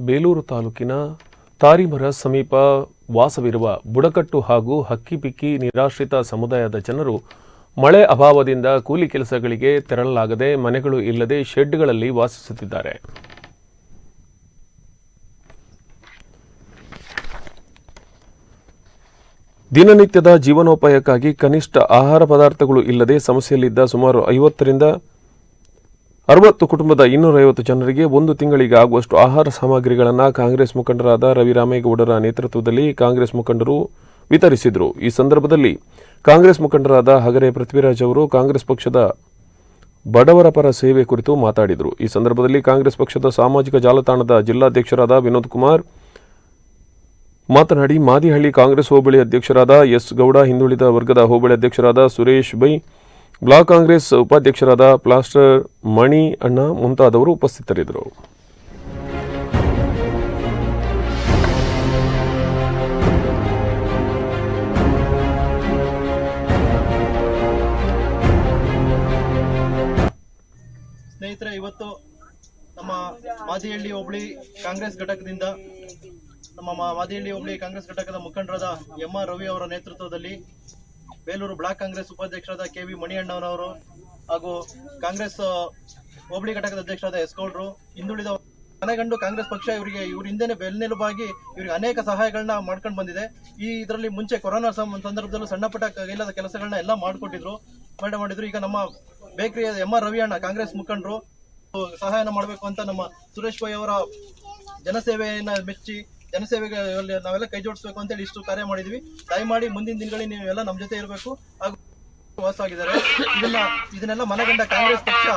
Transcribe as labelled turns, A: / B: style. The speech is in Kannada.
A: ಬೇಲೂರು ತಾಲೂಕಿನ ತಾರಿಮರ ಸಮೀಪ ವಾಸವಿರುವ ಬುಡಕಟ್ಟು ಹಾಗೂ ಹಕ್ಕಿಪಿಕ್ಕಿ ನಿರಾಶ್ರಿತ ಸಮುದಾಯದ ಜನರು ಮಳೆ ಅಭಾವದಿಂದ ಕೂಲಿ ಕೆಲಸಗಳಿಗೆ ತೆರಳಲಾಗದೆ ಮನೆಗಳು ಇಲ್ಲದೆ ಶೆಡ್ಗಳಲ್ಲಿ ವಾಸಿಸುತ್ತಿದ್ದಾರೆ. ದಿನನಿತ್ಯದ ಜೀವನೋಪಾಯಕ್ಕಾಗಿ ಕನಿಷ್ಠ ಆಹಾರ ಪದಾರ್ಥಗಳು ಇಲ್ಲದೆ ಸಮಸ್ಯೆಯಲ್ಲಿದ್ದ ಸುಮಾರು 50ರಿಂದ 60 ಕುಟುಂಬದ 250 ಜನರಿಗೆ ಒಂದು ತಿಂಗಳಿಗೆ ಆಗುವಷ್ಟು ಆಹಾರ ಸಾಮಗ್ರಿಗಳನ್ನು ಕಾಂಗ್ರೆಸ್ ಮುಖಂಡರಾದ ರವಿರಾಮೇಗೌಡರ ನೇತೃತ್ವದಲ್ಲಿ ಕಾಂಗ್ರೆಸ್ ಮುಖಂಡರು ವಿತರಿಸಿದರು. ಈ ಸಂದರ್ಭದಲ್ಲಿ ಕಾಂಗ್ರೆಸ್ ಮುಖಂಡರಾದ ಹಗರೆ ಪೃಥ್ವಿರಾಜ್ ಅವರು ಕಾಂಗ್ರೆಸ್ ಪಕ್ಷದ ಬಡವರ ಪರ ಸೇವೆ ಕುರಿತು ಮಾತಾಡಿದರು. ಈ ಸಂದರ್ಭದಲ್ಲಿ ಕಾಂಗ್ರೆಸ್ ಪಕ್ಷದ ಸಾಮಾಜಿಕ ಜಾಲತಾಣದ ಜಿಲ್ಲಾಧ್ಯಕ್ಷರಾದ ವಿನೋದ್ ಕುಮಾರ್ ಮಾತನಾಡಿ, ಮಾದಿಹಳ್ಳಿ ಕಾಂಗ್ರೆಸ್ ಹೋಬಳಿ ಅಧ್ಯಕ್ಷರಾದ ಎಸ್ ಗೌಡ, ಹಿಂದುಳಿದ ವರ್ಗದ ಹೋಬಳಿ ಅಧ್ಯಕ್ಷರಾದ ಸುರೇಶ್ ಬೈ, ಬ್ಲಾಕ್ ಕಾಂಗ್ರೆಸ್ ಉಪಾಧ್ಯಕ್ಷರಾದ ಪ್ಲಾಸ್ಟರ್ ಮಣಿ ಅಣ್ಣ ಮುಂತಾದವರು ಉಪಸ್ಥಿತರಿದ್ದರು.
B: ಸ್ನೇಹಿತರೆ, ಇವತ್ತು ನಮ್ಮ ಮಾದಿಹಳ್ಳಿ ಹೋಬಳಿ ಕಾಂಗ್ರೆಸ್ ಘಟಕದಿಂದ ನಮ್ಮ ಮಾದಿಹಳ್ಳಿ ಹೋಬಳಿ ಕಾಂಗ್ರೆಸ್ ಘಟಕದ ಮುಖಂಡರಾದ ಎಂ.ಆರ್. ರವಿ ಅವರ ನೇತೃತ್ವದಲ್ಲಿ ಬೇಲೂರು ಬ್ಲಾಕ್ ಕಾಂಗ್ರೆಸ್ ಉಪಾಧ್ಯಕ್ಷರಾದ ಕೆ.ವಿ. ಮಣಿಯಣ್ಣನವರು ಹಾಗೂ ಕಾಂಗ್ರೆಸ್ ಹೋಬಳಿ ಘಟಕದ ಅಧ್ಯಕ್ಷರಾದ ಎಸ್ ಗೌಡ್ರು, ಹಿಂದುಳಿದ ಮನೆಗಂಡು ಕಾಂಗ್ರೆಸ್ ಪಕ್ಷ ಇವ್ರ ಹಿಂದೆನೆ ಬೆನ್ನೆಲುಬಾಗಿ ಇವರಿಗೆ ಅನೇಕ ಸಹಾಯಗಳನ್ನ ಮಾಡ್ಕೊಂಡು ಬಂದಿದೆ. ಇದರಲ್ಲಿ ಮುಂಚೆ ಕೊರೋನಾ ಸಂದರ್ಭದಲ್ಲೂ ಸಣ್ಣ ಪುಟ್ಟ ಕೈಲಾದ ಕೆಲಸಗಳನ್ನ ಎಲ್ಲ ಮಾಡಿದ್ರು. ಈಗ ನಮ್ಮ ಬೇಕರಿಯ ಎಂ.ಆರ್. ರವಿ ಅಣ್ಣ ಕಾಂಗ್ರೆಸ್ ಮುಖಂಡರು ಸಹಾಯನ ಮಾಡಬೇಕು ಅಂತ ನಮ್ಮ ಸುರೇಶ್ ಬೈ ಅವರ ಜನಸೇವೆಯನ್ನ ಮೆಚ್ಚಿ ಜನಸೇವೆಗೆ ನಾವೆಲ್ಲ ಕೈ ಜೋಡಿಸಬೇಕು ಅಂತೇಳಿ ಇಷ್ಟು ಕಾರ್ಯ ಮಾಡಿದ್ವಿ. ದಯಮಾಡಿ ಮುಂದಿನ ದಿನಗಳಲ್ಲಿ ನೀವೆಲ್ಲ ನಮ್ಮ ಜೊತೆ ಇರಬೇಕು ಹಾಗೂ ವಾಸವಾಗಿದ್ದಾರೆ. ಇದನ್ನೆಲ್ಲ ಮನಗಂಡ ಕಾಂಗ್ರೆಸ್ ಪಕ್ಷ